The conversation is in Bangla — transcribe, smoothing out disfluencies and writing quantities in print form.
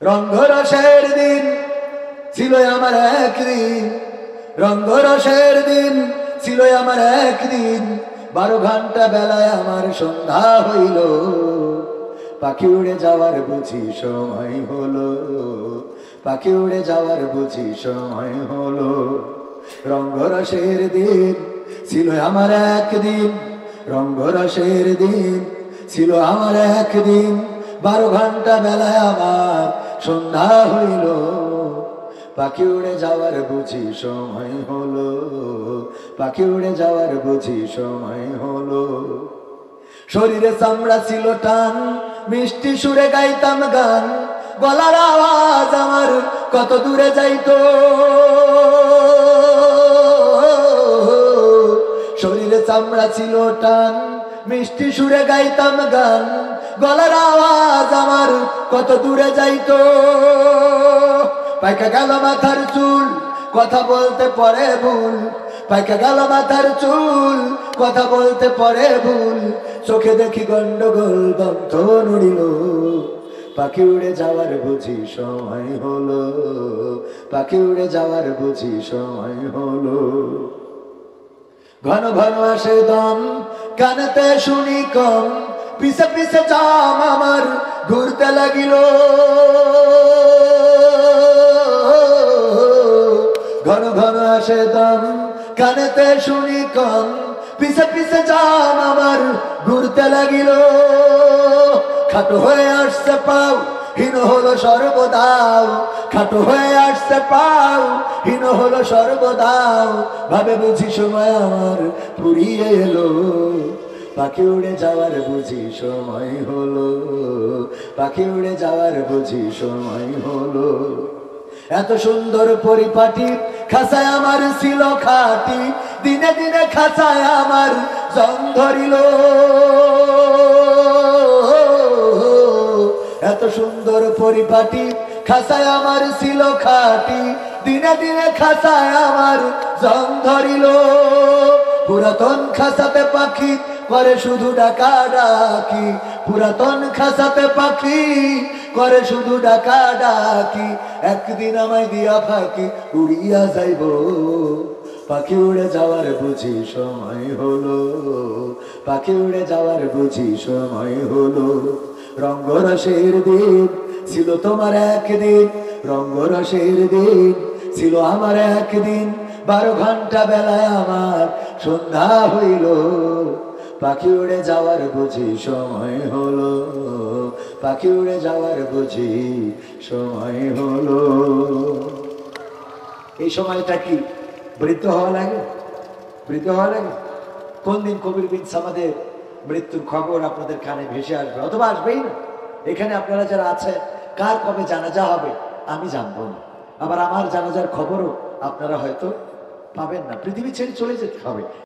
রঙ্গরসের দিন ছিল আমার একদিন, রঙ্গরসের দিন ছিল আমার একদিন। 12 ঘন্টা বেলায় আমার সন্ধ্যা হইল, পাখি উড়ে যাওয়ার বুঝি সময় হলো, পাখি উড়ে যাওয়ার বুঝি সময় হলো। রঙ্গরসের দিন ছিল আমার একদিন, রঙ্গরসের দিন ছিল আমার একদিন। 12 ঘন্টা বেলায় আমার সন্ধ্যা হইল, পাখি উড়ে যাওয়ার বুঝি সময় হলো, পাখি উড়ে যাওয়ার বুঝি সময় হলো। শরীরে চামড়া ছিল টান, মিষ্টি সুরে গাইতাম গান, গলার আওয়াজ আমার কত দূরে যাইতো। শরীরে চামড়া ছিল টান, মিষ্টি সুরে গাইতাম গান, গলার আওয়াজ আমার কত দূরে যাইতো। পাইকা গেল মাথার চুল, কথা বলতে পরে ভুল, পাইকা গেল মাথার চুল, কথা বলতে পরে ভুল। চোখে দেখি গন্ডগোল, দন্ত নড়িল, পাখি উড়ে যাওয়ার বুঝি সময় হলো, পাখি উড়ে যাওয়ার বুঝি সময় হলো। ঘন ঘন আসে দম, কানেতে শুনি কম, পিছে পিছে জাম আমার ঘুরতে লাগিল। ঘন ঘন আসে দম, কানেতে শুনি কম, পিছে পিছে জাম আমার ঘুরতে লাগিল। খাটো হয়ে আসছে পাও, হীন হলো সর্বদাও, খাটো হয়ে আসছে পাও, হীন হলো সর্বদাও। ভাবে বুঝি সময় আমার ফুরিয়ে এলো, পাখি উড়ে যাওয়ার বুঝি সময় হলো, পাখি উড়ে যাওয়ার বুঝি সময় হলো। এত সুন্দর পরিপাটি খাঁচায় আমার ছিল খাটি, দিনে দিনে খাঁচায় আমার জং ধরিল। এত সুন্দর পরিপাটি খাঁচায় আমার ছিল খাটি, দিনে দিনে খাঁচায় আমার জং ধরিল। পুরাতন খাঁচাতে পাখি করে শুধু ডাকা ডাকি, পুরাতন খাঁচাতে পাখি করে শুধু ডাকা ডাকি। একদিন আমায় দিয়া ফাঁকি উড়িয়া যাইব, পাখি উড়ে যাওয়ার বুঝি সময় হলো, পাখি উড়ে যাওয়ার বুঝি সময় হলো। রঙ্গরসের দিন ছিল তোমার একদিন, রঙ্গরসের দিন ছিল আমার একদিন। 12 ঘন্টা বেলায় আমার সন্ধ্যা হইল, পাখি উড়ে যাওয়ার বুঝি সময় হলো, পাখি উড়ে যাওয়ার বুঝি সময় হলো। এই সময়টা কি বৃদ্ধ হওয়া লাগে? বৃদ্ধ হওয়া লাগে? কোন দিন কবির বিন সামাদের মৃত্যুর খবর আপনাদের কানে ভেসে আসবে? অথবা আসবেই না। এখানে আপনারা যারা আছেন, কার কবে জানাজা হবে আমি জানবো না, আবার আমার জানাজার খবরও আপনারা হয়তো পাবেন না, পৃথিবী ছেড়ে চলে যেতে হবে।